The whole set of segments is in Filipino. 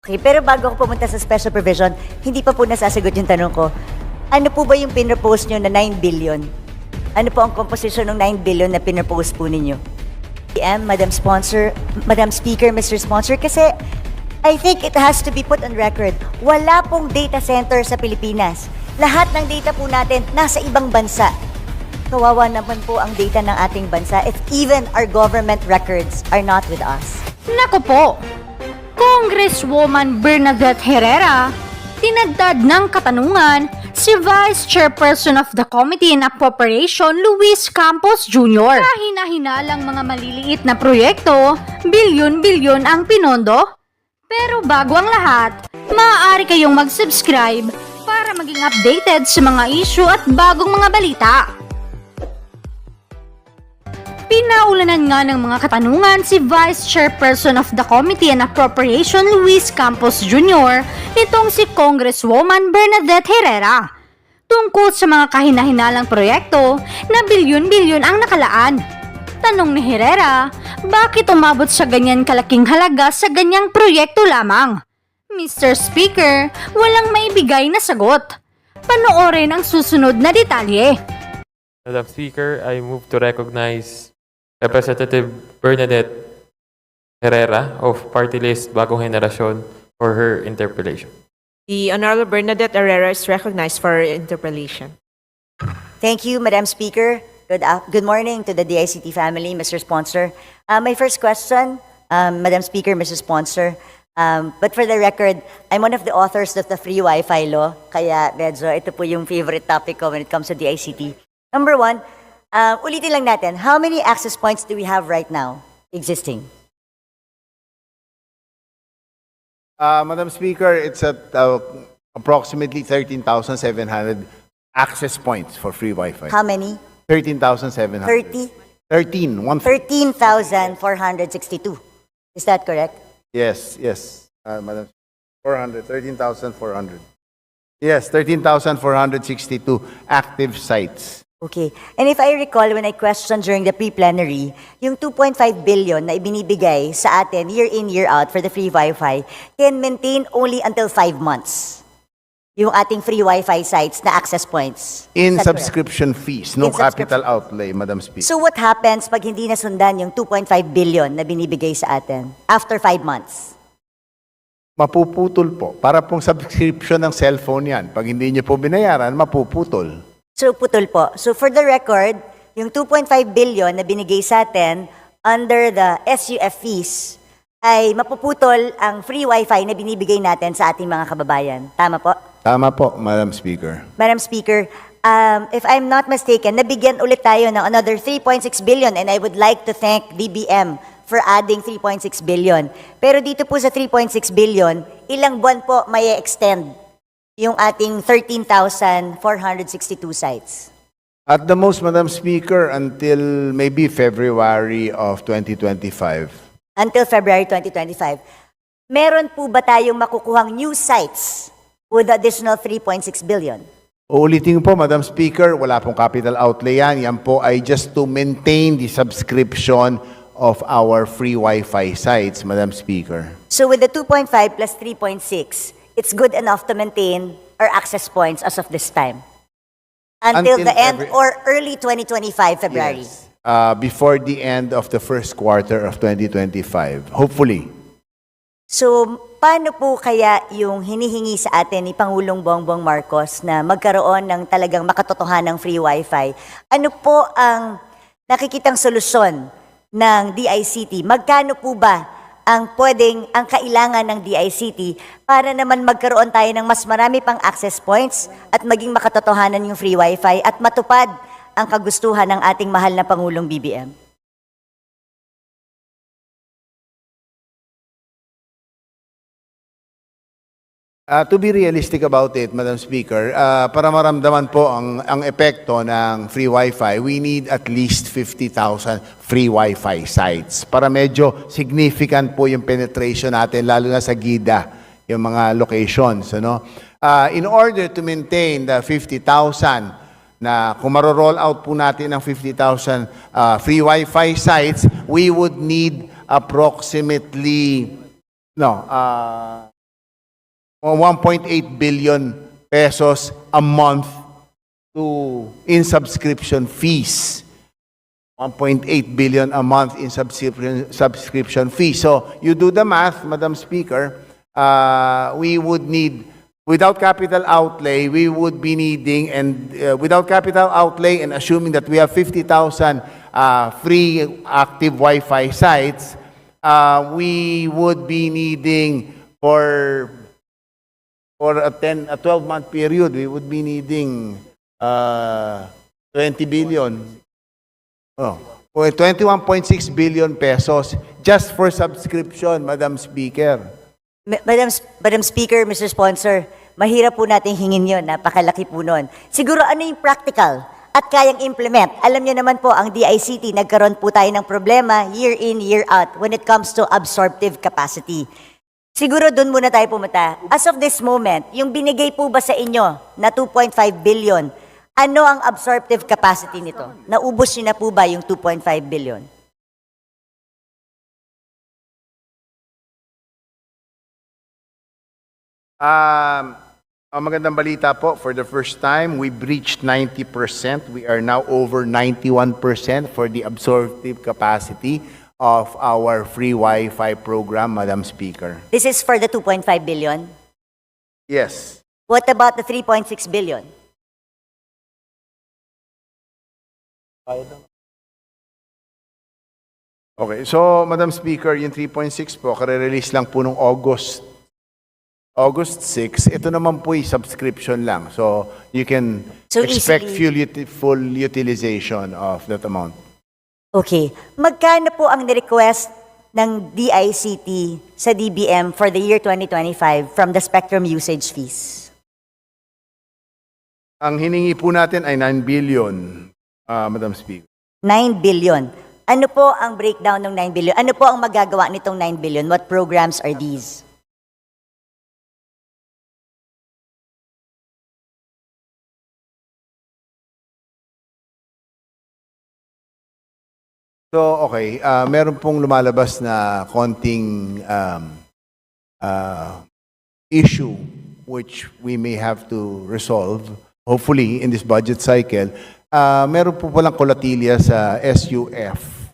Okay, pero bago ako pumunta sa special provision, hindi pa po nasasagot yung tanong ko. Ano po ba yung pinropose nyo na 9 billion? Ano po ang composition ng 9 billion na pinropose po ninyo? Madam Sponsor, Madam Speaker, Mr. Sponsor, kasi I think it has to be put on record. Wala pong data center sa Pilipinas. Lahat ng data po natin nasa ibang bansa. Kawawa naman po ang data ng ating bansa if even our government records are not with us. Naku po, Congresswoman Bernadette Herrera, tinagdad ng katanungan si Vice Chairperson of the Committee on Appropriation Luis Campos Jr. Kahina-hinalang mga maliliit na proyekto, bilyon-bilyon ang pinondo. Pero bago ang lahat, maaari kayong mag-subscribe para maging updated sa mga issue at bagong mga balita. Pinaulanan nga ng mga katanungan si Vice Chairperson of the Committee on Appropriation Luis Campos Jr. nitong si Congresswoman Bernadette Herrera tungkol sa mga kahina-hinalang proyekto na bilyon-bilyon ang nakalaan. Tanong ni Herrera, bakit umabot sa ganyan kalaking halaga sa ganyang proyekto lamang? Mr. Speaker, walang maibigay na sagot. Panoorin ang susunod na detalye. Madam Speaker, I move to recognize Representative Bernadette Herrera of Party List Bagong Henerasyon for her interpellation. The Honorable Bernadette Herrera is recognized for her interpellation. Thank you, Madam Speaker. Good morning to the DICT family, Mr. Sponsor. My first question, Madam Speaker, Mr. Sponsor, but for the record, I'm one of the authors of the Free Wi-Fi Law, kaya medyo ito po yung favorite topic ko when it comes to DICT. Number one, ulitin lang natin, how many access points do we have right now existing? Madam Speaker, it's at approximately 13,700 access points for free Wi-Fi. How many? 13,700. 30? 13,462. Is that correct? Yes, Madam. 13,400. Yes, 13,462 active sites. Okay. And if I recall, when I questioned during the pre-plenary, yung 2.5 billion na ibinibigay sa atin year in, year out for the free Wi-Fi can maintain only until 5 months yung ating free Wi-Fi sites na access points. In Is that correct? subscription fees, no In subscription. capital outlay, Madam Speaker. So what happens pag hindi nasundan yung 2.5 billion na binibigay sa atin after 5 months? Mapuputol po. Para pong subscription ng cellphone yan. Pag hindi niyo po binayaran, mapuputol. So putol po. So for the record, yung 2.5 billion na binigay sa atin under the SUF fees ay mapuputol ang free Wi-Fi na binibigay natin sa ating mga kababayan. Tama po? Tama po, Madam Speaker. Madam Speaker, if I'm not mistaken, nabigyan ulit tayo ng another 3.6 billion and I would like to thank DBM for adding 3.6 billion. Pero dito po sa 3.6 billion, ilang buwan po may extend yung ating 13,462 sites? At the most, Madam Speaker, until maybe February of 2025. Until February 2025. Meron po ba tayong makukuhang new sites with additional 3.6 billion? Uulitin po, Madam Speaker, wala pong capital outlay yan. Yan po ay just to maintain the subscription of our free Wi-Fi sites, Madam Speaker. So with the 2.5 plus 3.6, it's good enough to maintain our access points as of this time? Until the end or early 2025, February? Yes. Before the end of the first quarter of 2025, hopefully. So, paano po kaya yung hinihingi sa atin ni Pangulong Bongbong Marcos na magkaroon ng talagang makatotohanang free Wi-Fi? Ano po ang nakikitang solusyon ng DICT? Magkano po ba ang kailangan ng DICT para naman magkaroon tayo ng mas marami pang access points at maging makatotohanan yung free Wi-Fi at matupad ang kagustuhan ng ating mahal na Pangulong BBM? To be realistic about it, Madam Speaker, para maramdaman po ang epekto ng free Wi-Fi, we need at least 50,000 free Wi-Fi sites para medyo significant po yung penetration natin, lalo na sa GIDA, yung mga locations. Ano? In order to maintain the 50,000 na kung maro-roll out po natin ng 50,000 free Wi-Fi sites, we would need approximately 1.8 billion pesos a month in subscription fees. 1.8 billion a month in subscription fees. So you do the math, Madam Speaker, we would need, without capital outlay, we would be needing, and without capital outlay and assuming that we have 50,000 free active Wi-Fi sites, we would be needing for a 12-month period, we would be needing 20 billion. Oh, 21.6 billion pesos just for subscription, Madam Speaker. Madam Speaker, Mr. Sponsor, mahirap po natin hingin yun. Napakalaki po nun. Siguro ano yung practical at kayang implement? Alam niyo naman po, ang DICT, nagkaroon po tayo ng problema year in, year out when it comes to absorptive capacity. Siguro doon muna tayo pumunta. As of this moment, yung binigay po ba sa inyo na 2.5 billion, ano ang absorptive capacity nito? Naubos niyo na po ba yung 2.5 billion? Ang magandang balita po, for the first time, we breached 90%. We are now over 91% for the absorptive capacity of our free Wi-Fi program, Madam Speaker. This is for the 2.5 billion. Yes. What about the 3.6 billion? Okay, so Madam Speaker, yung 3.6 po, kare-release lang po nung August 6. Ito naman po yung subscription lang. So you can So expect easily- full utilization of that amount. Okay. Magkano po ang request ng DICT sa DBM for the year 2025 from the spectrum usage fees? Ang hiningi po natin ay 9 billion, Madam Speaker. 9 billion. Ano po ang breakdown ng 9 billion? Ano po ang magagawa nitong 9 billion? What programs are these? So, okay, meron pong lumalabas na konting issue which we may have to resolve, hopefully, in this budget cycle. Meron po palang kolatilia sa SUF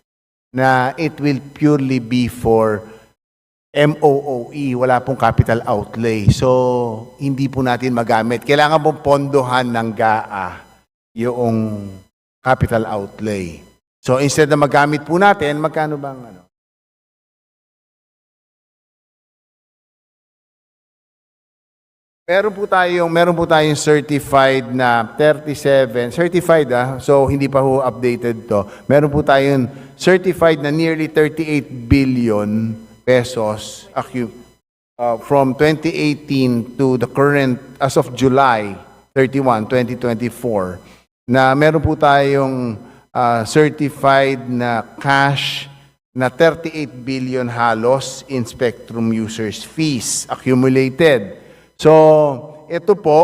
na it will purely be for MOOE, wala pong capital outlay. So, hindi po natin magamit. Kailangan pong pondohan ng GAA yung capital outlay. So, instead na magamit po natin, magkano bang ano? Meron po tayong certified na 37, certified so hindi pa ho updated to. Meron po tayong certified na nearly 38 billion pesos from 2018 to the current, as of July 31, 2024, na meron po tayong certified na cash na 38 billion halos in spectrum users fees accumulated. So, ito po,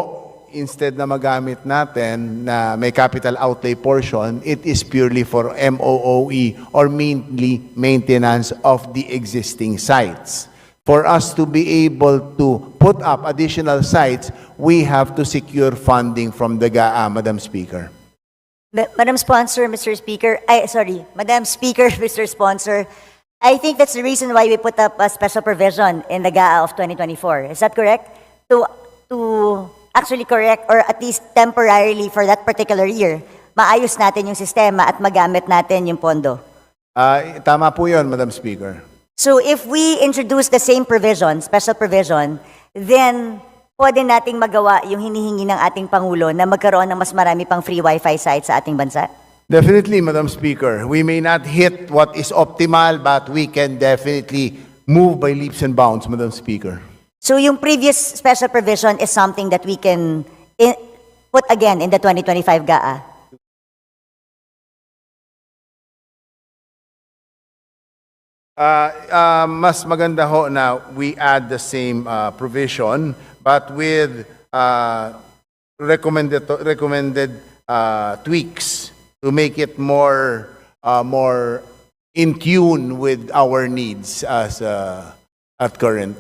instead na magamit natin na may capital outlay portion, it is purely for MOOE or mainly maintenance of the existing sites. For us to be able to put up additional sites, we have to secure funding from the GAA, Madam Speaker. Madam Sponsor, Mr. Speaker, Madam Speaker, Mr. Sponsor, I think that's the reason why we put up a special provision in the GAA of 2024. Is that correct? To actually correct or at least temporarily for that particular year, maayos natin yung sistema at magamit natin yung pondo. Tama po yun, Madam Speaker. So if we introduce the same provision, special provision, then pwede nating magawa yung hinihingi ng ating Pangulo na magkaroon ng mas marami pang free Wi-Fi sites sa ating bansa? Definitely, Madam Speaker. We may not hit what is optimal, but we can definitely move by leaps and bounds, Madam Speaker. So yung previous special provision is something that we can put again in the 2025 GAA? Mas maganda ho na we add the same provision, but with recommended tweaks to make it more in tune with our needs as at current.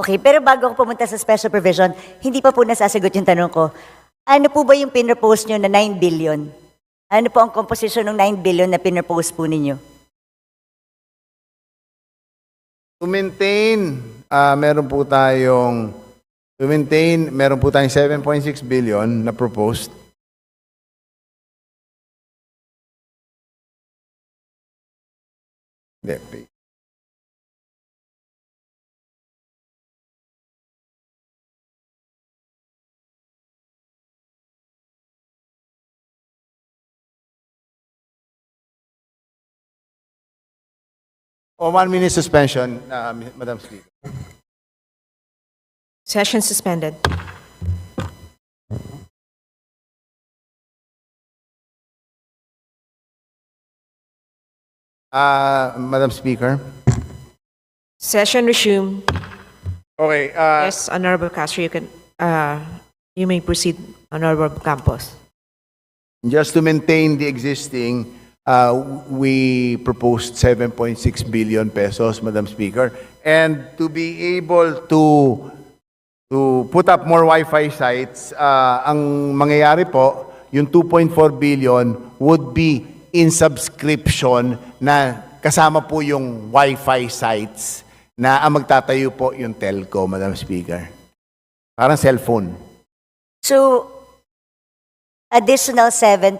Okay, pero bago ako pumunta sa special provision, hindi pa po nasasagot yung tanong ko. Ano po ba yung pinropose nyo na 9 billion? Ano po ang composition ng 9 billion na pinropose po ninyo? To maintain, meron po tayong 7.6 billion na proposed. Hindi. O 1 minute suspension, Madam Speaker. Session suspended. Madam Speaker. Session resumed. Okay. Yes, Honorable Castro, you may proceed, Honorable Campos. Just to maintain the existing, we proposed 7.6 billion pesos, Madam Speaker. And to be able to put up more Wi-Fi sites, ang mangyayari po, yung 2.4 billion would be in subscription na kasama po yung Wi-Fi sites na ang magtatayo po yung telco, Madam Speaker. Parang cellphone. So, additional 9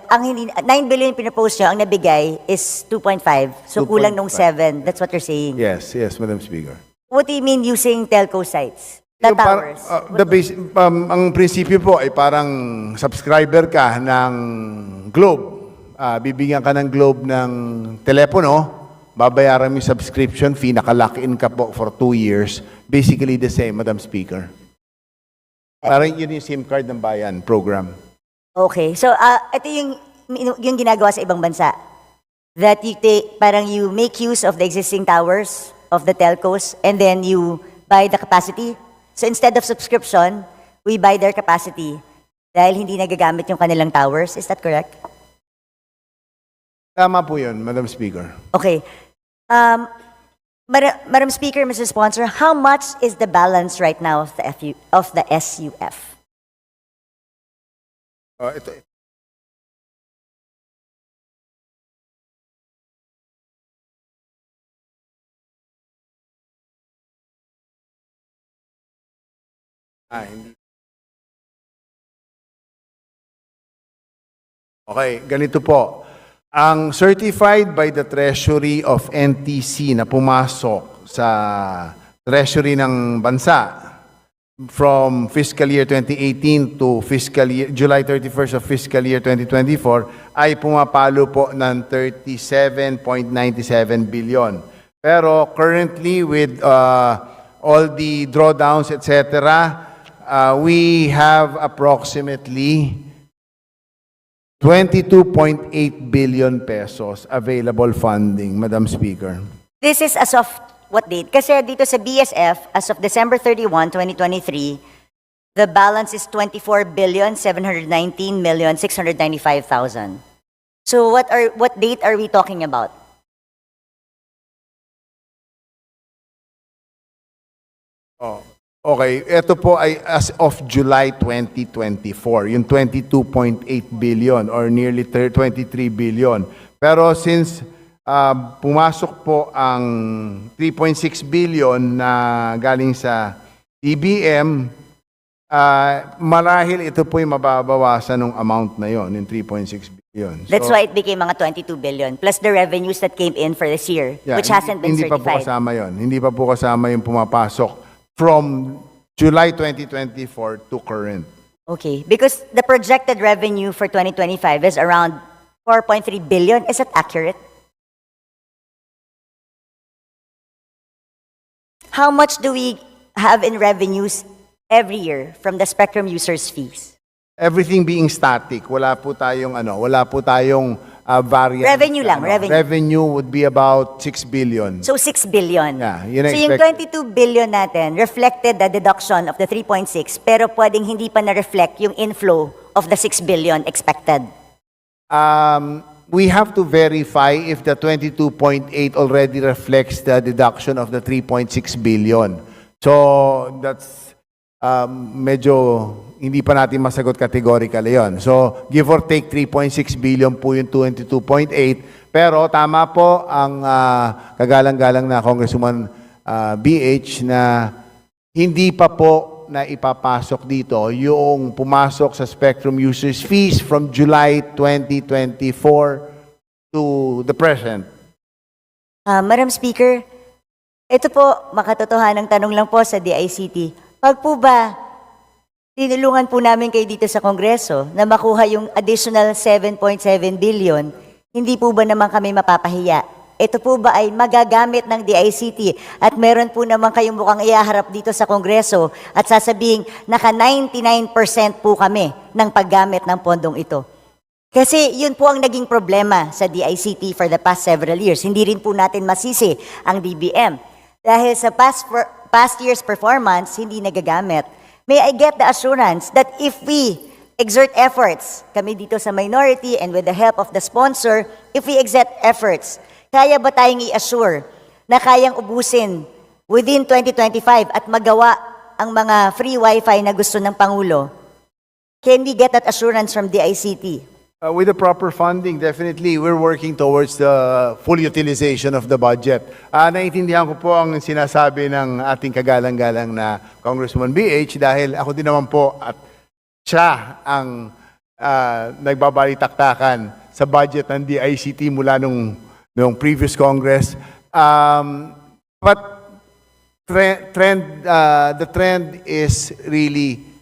billion yung pinropose nyo, ang nabigay is 2.5. So, kulang nung 7. That's what you're saying. Yes, Madam Speaker. What do you mean using telco sites? The towers? Ang prinsipyo po ay parang subscriber ka ng Globe. Bibigyan ka ng Globe ng telepono, babayaran mo yung subscription fee, naka-lock-in ka po for 2 years. Basically the same, Madam Speaker. Parang yun yung SIM card ng bayan program. Okay. So, ito yung ginagawa sa ibang bansa. That parang you make use of the existing towers of the telcos and then you buy the capacity. So, instead of subscription, we buy their capacity dahil hindi nagagamit yung kanilang towers. Is that correct? Tama po yun, Madam Speaker. Okay. Madam Speaker, Mr. Sponsor, how much is the balance right now of the SUF? Ito. Hindi. Okay, ganito po. Ang certified by the Treasury of NTC na pumasok sa Treasury ng bansa from fiscal year 2018 to July 31st of fiscal year 2024 ay pumapalo po ng 37.97 billion. Pero currently with all the drawdowns, etc., we have approximately 22.8 billion pesos available funding, Madam Speaker. This is as of what date? Kasi dito sa BSF, as of December 31, 2023, the balance is 24,719,695,000. So what date are we talking about? Okay, ito po ay as of July 2024, yung 22.8 billion or nearly 23 billion. Pero since pumasok po ang 3.6 billion na galing sa DBM, marahil ito po yung mababawasan ng amount na yon, yung 3.6 billion. That's why it became mga 22 billion plus the revenues that came in for this year, which hasn't been hindi pa po certified. kasama yon. Hindi pa po kasama yung pumapasok from July 2024 to current. Okay, because the projected revenue for 2025 is around 4.3 billion. Is that accurate? How much do we have in revenues every year from the spectrum users' fees? Everything being static, wala po tayong variant. Revenue lang, revenue. Revenue would be about 6 billion. So 6 billion. Yeah, yun ang so yung expect- 22 billion natin reflected the deduction of the 3.6 pero pwedeng hindi pa na-reflect yung inflow of the 6 billion expected. We have to verify if the 22.8 already reflects the deduction of the 3.6 billion. So, that's medyo hindi pa natin masagot categorically yon. So, give or take 3.6 billion po yung 22.8. Pero tama po ang kagalang-galang na Congresswoman BH na hindi pa po na ipapasok dito yung pumasok sa spectrum users fees from July 2024 to the present. Madam Speaker, ito po, makatotohanang tanong lang po sa DICT. Pag po ba, tinulungan po namin kayo dito sa Kongreso na makuha yung additional 7.7 billion, hindi po ba naman kami mapapahiya? Ito po ba ay magagamit ng DICT at meron po naman kayong mukhang iaharap dito sa Kongreso at sasabing naka 99% po kami ng paggamit ng pondong ito? Kasi yun po ang naging problema sa DICT for the past several years. Hindi rin po natin masisi ang DBM. Dahil sa past year's performance, hindi nagagamit. May I get the assurance that if we exert efforts, kami dito sa minority and with the help of the sponsor, if we exert efforts, kaya ba tayong i-assure na kayang ubusin within 2025 at magawa ang mga free wifi na gusto ng Pangulo? Can we get that assurance from DICT? With the proper funding, definitely, we're working towards the full utilization of the budget. Naiintindihan ko po ang sinasabi ng ating kagalang-galang na Congresswoman BH dahil ako din naman po at siya ang nagbabalitaktakan sa budget ng DICT mula nung previous Congress. But the trend is really,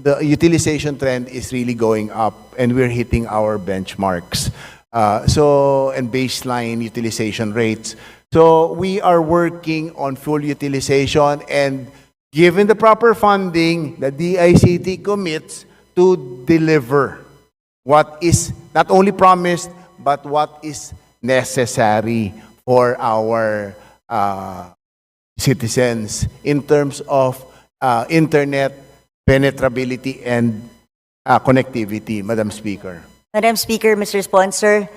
the utilization trend is really going up and we're hitting our benchmarks. And baseline utilization rates. So we are working on full utilization and given the proper funding, the DICT commits to deliver what is not only promised, but what is necessary for our citizens in terms of internet penetrability and connectivity, Madam Speaker. Madam Speaker, Mr. Sponsor,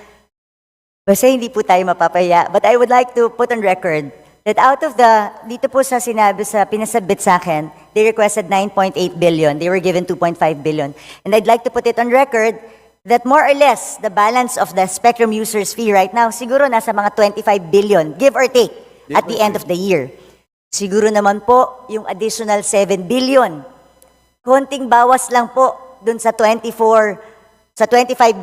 basta hindi po tayo mapapaya, but I would like to put on record that out of dito po sa sinabi sa pinasabit sa akin, they requested 9.8 billion. They were given 2.5 billion. And I'd like to put it on record that more or less, the balance of the spectrum users fee right now, siguro nasa mga 25 billion, give or take, at the end of the year. Siguro naman po, yung additional 7 billion, konting bawas lang po dun sa 25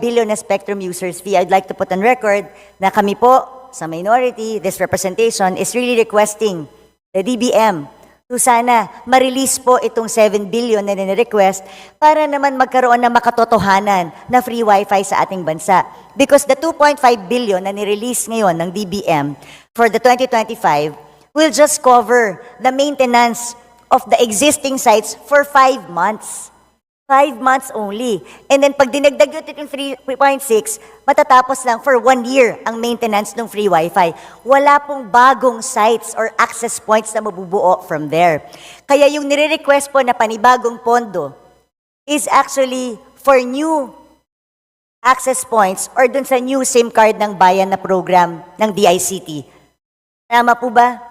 billion na spectrum users fee. I'd like to put on record na kami po, sa minority, this representation is really requesting the DBM to sana ma-release po itong 7 billion na nire-request para naman magkaroon ng makatotohanan na free wifi sa ating bansa. Because the 2.5 billion na nirelease ngayon ng DBM for the 2025 will just cover the maintenance of the existing sites for 5 months. 5 months only. And then pag dinagdag yung 3.6, matatapos lang for 1 year ang maintenance ng free wifi. Wala pong bagong sites or access points na mabubuo from there. Kaya yung nire-request po na panibagong pondo is actually for new access points or dun sa new SIM card ng bayan na program ng DICT. Tama po ba,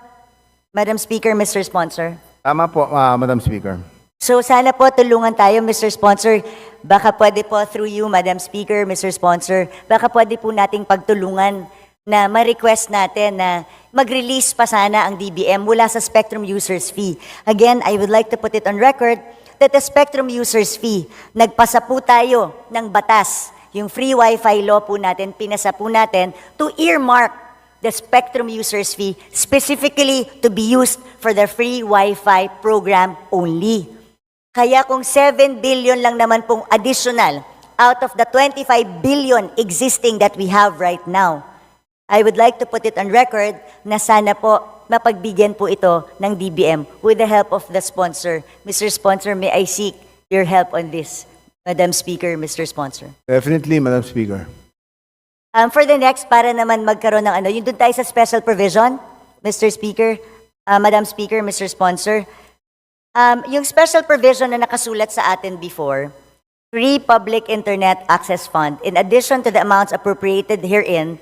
Madam Speaker, Mr. Sponsor? Tama po, Madam Speaker. So sana po tulungan tayo, Mr. Sponsor. Baka pwede po through you, Madam Speaker, Mr. Sponsor, baka pwede po nating pagtulungan na ma-request natin na mag-release pa sana ang DBM mula sa spectrum users fee. Again, I would like to put it on record that the spectrum users fee, nagpasa po tayo ng batas, yung free wifi law po natin, pinasa po natin to earmark the spectrum users fee specifically to be used for the free wifi program only. Kaya kung 7 billion lang naman pong additional out of the 25 billion existing that we have right now, I would like to put it on record na sana po mapagbigyan po ito ng DBM with the help of the sponsor. Mr. Sponsor, may I seek your help on this? Madam Speaker, Mr. Sponsor. Definitely, Madam Speaker. For the next, para naman magkaroon ng yung doon tayo sa special provision, Mr. Speaker, Madam Speaker, Mr. Sponsor, yung special provision na nakasulat sa atin before, Free Public Internet Access Fund, in addition to the amounts appropriated herein,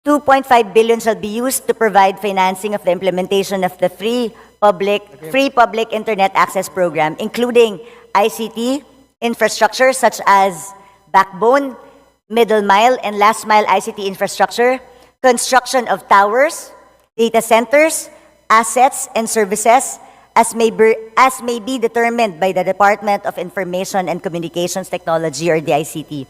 2.5 billion shall be used to provide financing of the implementation of the Free free public internet access program, including ICT infrastructure such as backbone, middle mile, and last mile ICT infrastructure, construction of towers, data centers, assets, and services as may be determined by the Department of Information and Communications Technology or DICT,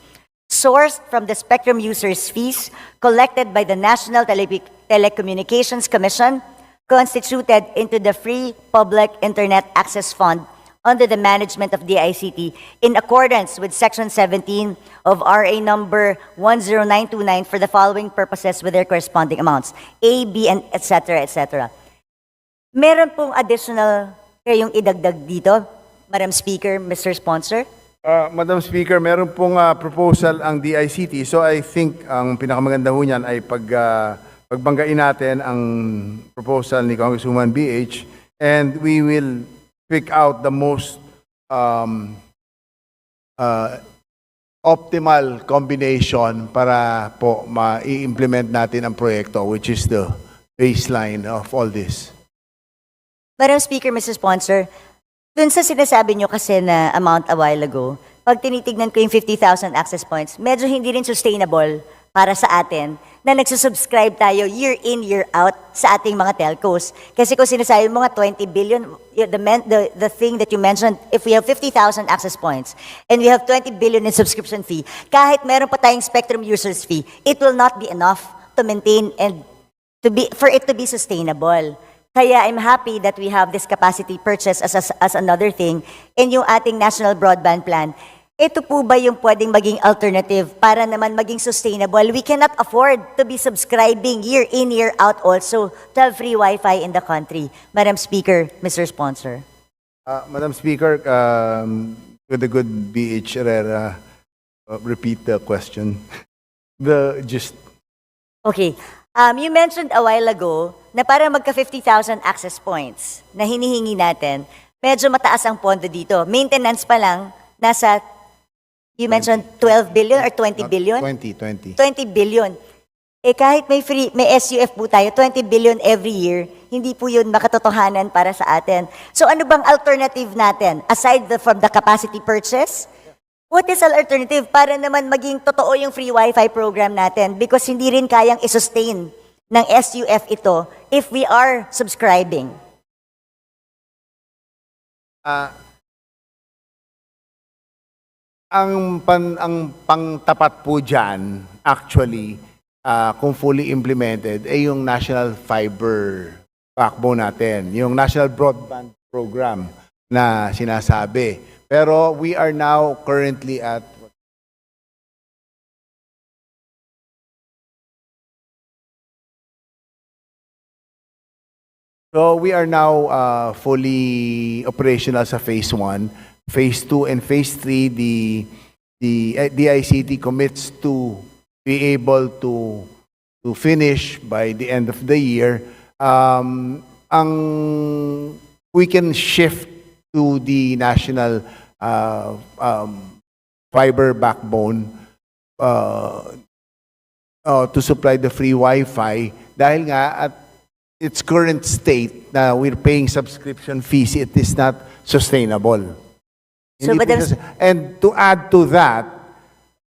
sourced from the spectrum users' fees collected by the National Telecommunications Commission, constituted into the Free Public Internet Access Fund under the management of DICT in accordance with Section 17 of RA number 10929 for the following purposes with their corresponding amounts, A, B, and etc. etc. Meron pong additional kayong idagdag dito, Madam Speaker, Mr. Sponsor? Madam Speaker, meron pong proposal ang DICT. So I think ang pinakamaganda ho niyan ay pagbanggain natin ang proposal ni Congresswoman BH, and we will pick out the most optimal combination para po ma-implement natin ang proyekto, which is the baseline of all this. Madam Speaker, Mr. Sponsor, dun sa sinasabi nyo kasi na amount a while ago, pag tinitignan ko yung 50,000 access points, medyo hindi rin sustainable para sa atin na nagsusubscribe tayo year in, year out sa ating mga telcos. Kasi kung sinasabi mo nga 20 billion, the thing that you mentioned, if we have 50,000 access points and we have 20 billion in subscription fee, kahit meron pa tayong spectrum users fee, it will not be enough to maintain and for it to be sustainable. Kaya I'm happy that we have this capacity purchase as another thing in yung ating National Broadband Plan. Ito po ba yung pwedeng maging alternative para naman maging sustainable? We cannot afford to be subscribing year in, year out also to have free Wi-Fi in the country. Madam Speaker, Mr. Sponsor. Madam Speaker, with the good BH Herrera, repeat the question. Okay. You mentioned a while ago na para magka 50,000 access points na hinihingi natin, medyo mataas ang pondo dito. Maintenance pa lang, nasa, you mentioned 12 billion or 20 billion? 20. 20 billion. Eh kahit may SUF po tayo, 20 billion every year, hindi po yun makatotohanan para sa atin. So ano bang alternative natin? Aside from the capacity purchase, what is an alternative para naman maging totoo yung free Wi-Fi program natin? Because hindi rin kayang i-sustain ng SUF ito if we are subscribing. Ang pangtapat po dyan, actually, kung fully implemented, ay yung National Fiber Backbone natin, yung National Broadband Program na sinasabi. Pero we are now currently at fully operational sa Phase 1. Phase 2 and Phase 3, the DICT commits to be able to finish by the end of the year. We can shift to the national fiber backbone to supply the free Wi-Fi dahil nga at its current state na we're paying subscription fees, it is not sustainable. So, And to add to that,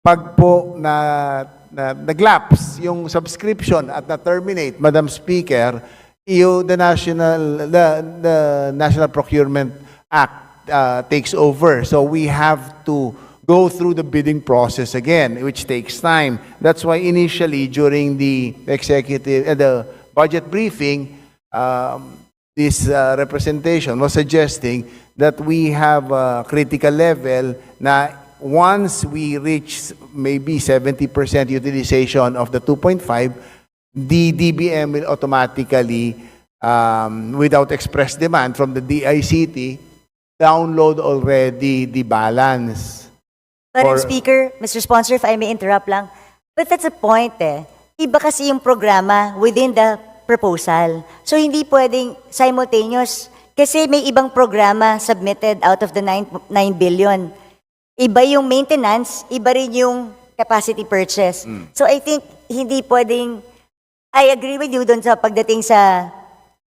pag po nag-lapse yung subscription at na-terminate, Madam Speaker, the National Procurement Act takes over. So we have to go through the bidding process again, which takes time. That's why initially during the the budget briefing, this representation was suggesting that we have a critical level na once we reach maybe 70% utilization of the 2.5, the DBM will automatically, without express demand from the DICT, download already the balance. Madam Speaker, Mr. Sponsor, if I may interrupt lang, but that's the point eh. Iba kasi yung programa within the proposal. So hindi pwedeng simultaneous kasi may ibang programa submitted out of the 9 billion. Iba yung maintenance, iba rin yung capacity purchase. So I think hindi pwedeng, I agree with you doon sa pagdating sa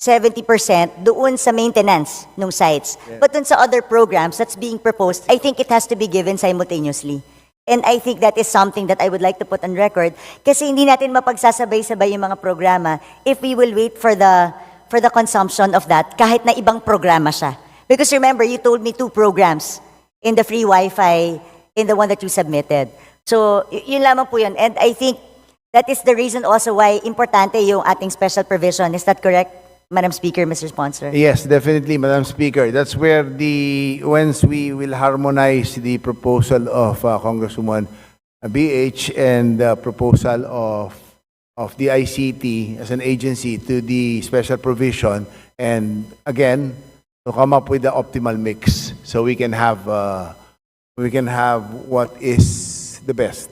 70% doon sa maintenance ng sites. But dun sa other programs that's being proposed, I think it has to be given simultaneously. And I think that is something that I would like to put on record kasi hindi natin mapagsasabay-sabay yung mga programa if we will wait for the consumption of that kahit na ibang programa siya. Because remember, you told me 2 programs in the free Wi-Fi in the one that you submitted. So, yun lamang po yun. And I think that is the reason also why importante yung ating special provision. Is that correct, Madam Speaker, Mr. Sponsor? Yes, definitely, Madam Speaker. That's where once we will harmonize the proposal of Congresswoman BH and the proposal of the ICT as an agency to the special provision, and again, to come up with the optimal mix so we can have what is the best.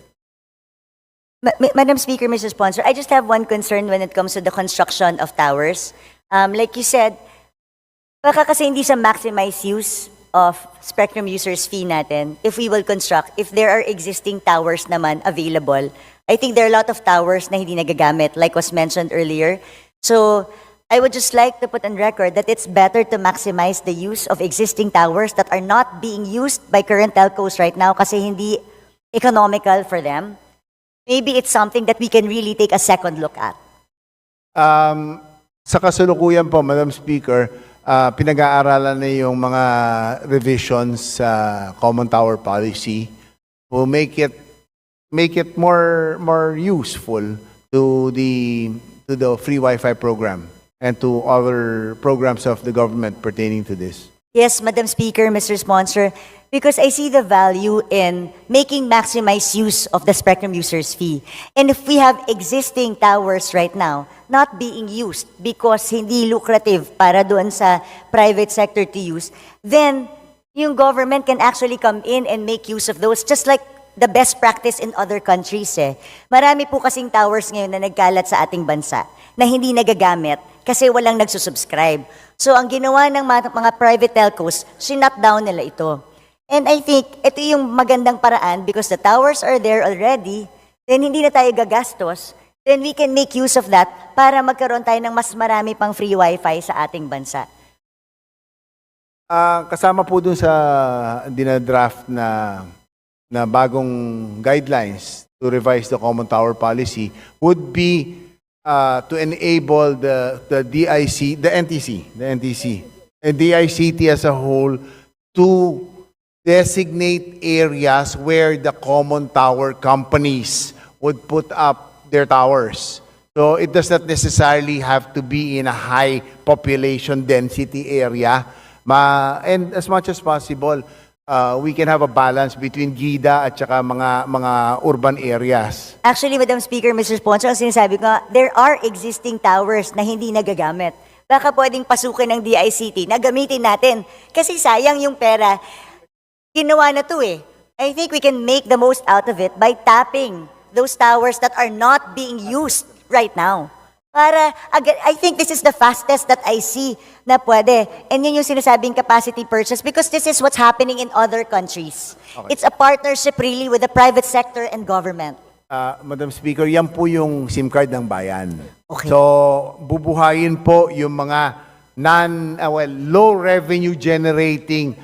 Madam Speaker, Mr. Sponsor, I just have one concern when it comes to the construction of towers. Like you said, baka kasi hindi sa maximize use of spectrum users fee natin if we will construct, if there are existing towers naman available. I think there are a lot of towers na hindi nagagamit, like was mentioned earlier. So, I would just like to put on record that it's better to maximize the use of existing towers that are not being used by current telcos right now kasi hindi economical for them. Maybe it's something that we can really take a second look at. Sa kasalukuyan po, Madam Speaker, pinag-aaralan na yung mga revisions sa Common Tower Policy to make it more useful to the free Wi-Fi program and to other programs of the government pertaining to this. Yes, Madam Speaker, Mr. Sponsor, because I see the value in making maximized use of the spectrum users fee. And if we have existing towers right now not being used because hindi lucrative para doon sa private sector to use, then yung government can actually come in and make use of those just like the best practice in other countries eh. Marami po kasing towers ngayon na nagkalat sa ating bansa na hindi nagagamit kasi walang nagsusubscribe. So ang ginawa ng mga private telcos, sinut down nila ito. And I think ito yung magandang paraan because the towers are there already, then hindi na tayo gagastos, then we can make use of that para magkaroon tayo ng mas marami pang free Wi-Fi sa ating bansa. Kasama po dun sa dinadraft na bagong guidelines to revise the Common Tower Policy would be to enable the DIC, the NTC, and DICT as a whole to designate areas where the common tower companies would put up their towers. So it does not necessarily have to be in a high population density area. And as much as possible, we can have a balance between GIDA at saka mga urban areas. Actually, Madam Speaker, Mr. Sponsor, ang sinasabi ko nga, there are existing towers na hindi nagagamit. Baka pwedeng pasukin ng DICT na gamitin natin. Kasi sayang yung pera. Ginawa na to eh. I think we can make the most out of it by tapping those towers that are not being used right now. Para, again, I think this is the fastest that I see na pwede. And yun yung sinasabing capacity purchase because this is what's happening in other countries. Okay. It's a partnership really with the private sector and government. Madam Speaker, yan po yung SIM card ng bayan. Okay. So, bubuhayin po yung mga low revenue generating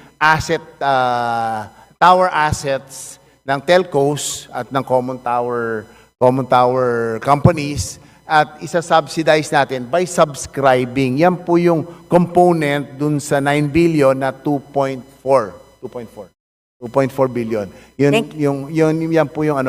tower assets ng telcos at ng common tower companies at isa-subsidize natin by subscribing. Yan po yung component dun sa 9 billion na 2.4 billion. Yan po yung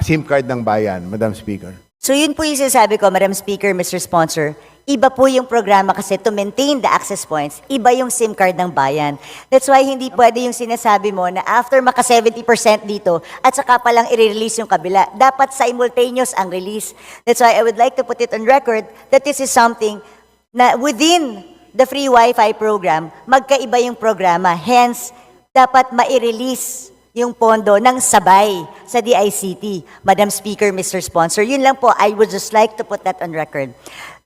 SIM card ng bayan, Madam Speaker. So yun po yung sinasabi ko, Madam Speaker, Mr. Sponsor. Iba po yung programa kasi to maintain the access points. Iba yung SIM card ng bayan. That's why hindi pwede yung sinasabi mo na after maka 70% dito at saka palang i-release yung kabila. Dapat simultaneous ang release. That's why I would like to put it on record that this is something na within the free Wi-Fi program, magkaiba yung programa. Hence, dapat ma-release yung pondo ng sabay sa DICT. Madam Speaker, Mr. Sponsor, yun lang po. I would just like to put that on record.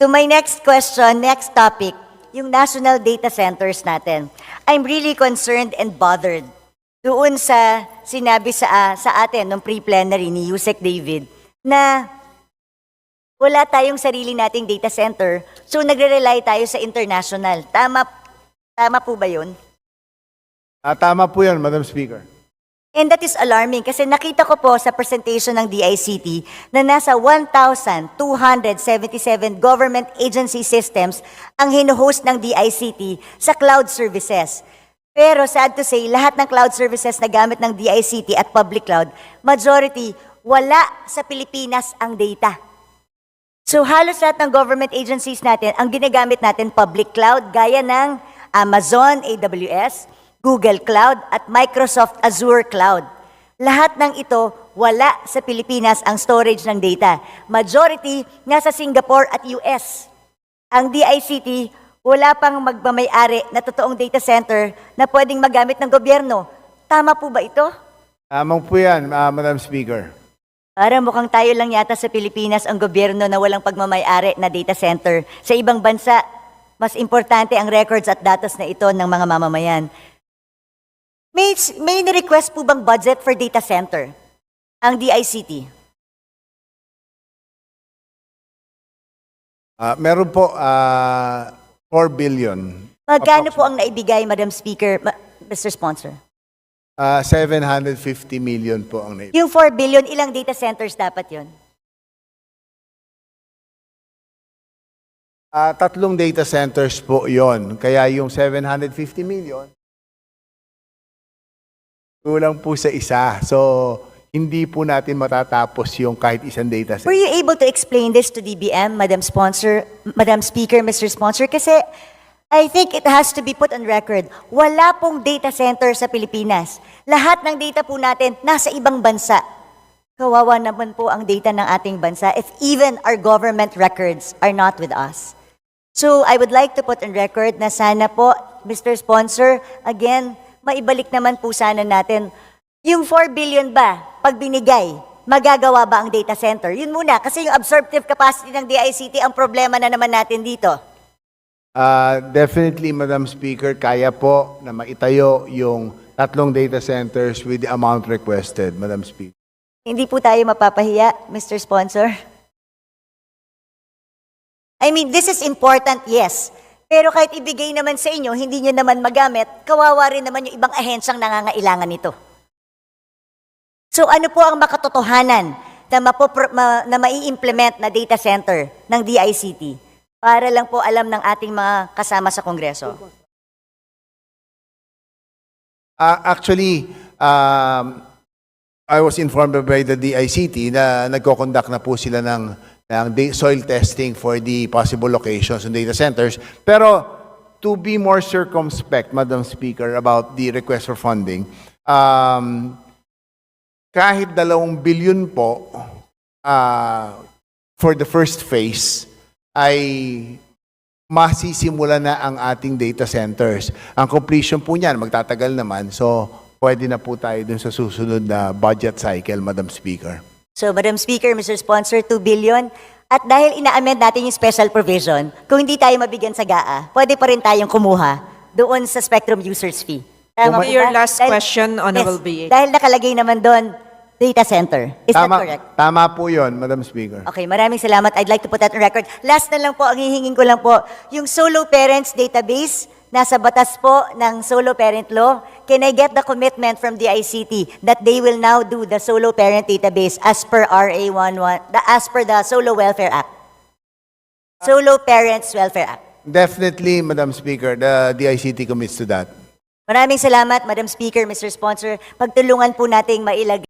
To my next question, next topic, yung national data centers natin. I'm really concerned and bothered doon sa sinabi sa atin nung pre-plenary ni Yusek David na Wala tayong sarili nating data center, so nagre-rely tayo sa international. Tama po ba yun? Tama po yun, Madam Speaker. And that is alarming kasi nakita ko po sa presentation ng DICT na nasa 1,277 government agency systems ang hinuhost ng DICT sa cloud services. Pero sad to say, lahat ng cloud services na gamit ng DICT at public cloud, majority, wala sa Pilipinas ang data. So halos lahat ng government agencies natin, ang ginagamit natin public cloud gaya ng Amazon, AWS, Google Cloud at Microsoft Azure Cloud. Lahat ng ito, wala sa Pilipinas ang storage ng data. Majority, nasa Singapore at US. Ang DICT, wala pang magmamayari na totoong data center na pwedeng magamit ng gobyerno. Tama po ba ito? Tamang po yan, Madam Speaker. Para mukhang tayo lang yata sa Pilipinas ang gobyerno na walang pagmamayari na data center. Sa ibang bansa, mas importante ang records at datos na ito ng mga mamamayan. May ni-request po bang budget for data center? Ang DICT? Meron po 4 billion. Magkano po ang naibigay, Madam Speaker, Mr. Sponsor? 750 million po ang naibigay. Yung 4 billion, ilang data centers dapat yon? 3 data centers po yon. Kaya yung 750 million, kulang po sa isa. So, hindi po natin matatapos yung kahit isang data Were center. you able to explain this to DBM, Madam Sponsor, Madam Speaker, Mr. Sponsor? Kasi I think it has to be put on record. Wala pong data center sa Pilipinas. Lahat ng data po natin nasa ibang bansa. Kawawa naman po ang data ng ating bansa if even our government records are not with us. So I would like to put on record na sana po, Mr. Sponsor, again, maibalik naman po sana natin yung 4 billion ba, pag binigay, magagawa ba ang data center? Yun muna, kasi yung absorptive capacity ng DICT ang problema na naman natin dito. Definitely, Madam Speaker, kaya po na maitayo yung 3 data centers with the amount requested, Madam Speaker. Hindi po tayo mapapahiya, Mr. Sponsor. I mean, this is important, yes. Pero kahit ibigay naman sa inyo, hindi nyo naman magamit, kawawa rin naman yung ibang ahensyang nangangailangan nito. So ano po ang makatotohanan na mai-implement na data center ng DICT? Para lang po alam ng ating mga kasama sa Kongreso. Actually, I was informed by the DICT na nagko-conduct na po sila ng soil testing for the possible locations and data centers. Pero to be more circumspect, Madam Speaker, about the request for funding, kahit 2 billion po for the first phase ay masisimula na ang ating data centers. Ang completion po niyan, magtatagal naman. So, pwede na po tayo dun sa susunod na budget cycle, Madam Speaker. So, Madam Speaker, Mr. Sponsor, 2 billion. At dahil ina-amend natin yung special provision, kung hindi tayo mabigyan sa GAA, pwede pa rin tayong kumuha doon sa spectrum users fee. Tama po Your ba? last question, Honorable BH. Dahil nakalagay naman doon, data center. Is that correct? Tama po yun, Madam Speaker. Okay, maraming salamat. I'd like to put that on record. Last na lang po, ang hihingin ko lang po, yung solo parents database, nasa batas po ng solo parent law. Can I get the commitment from the ICT that they will now do the solo parent database as per RA 11, as per the Solo Welfare Act? Solo Parents Welfare Act. Definitely, Madam Speaker, the ICT commits to that. Maraming salamat, Madam Speaker, Mr. Sponsor. Pagtulungan po nating mailagay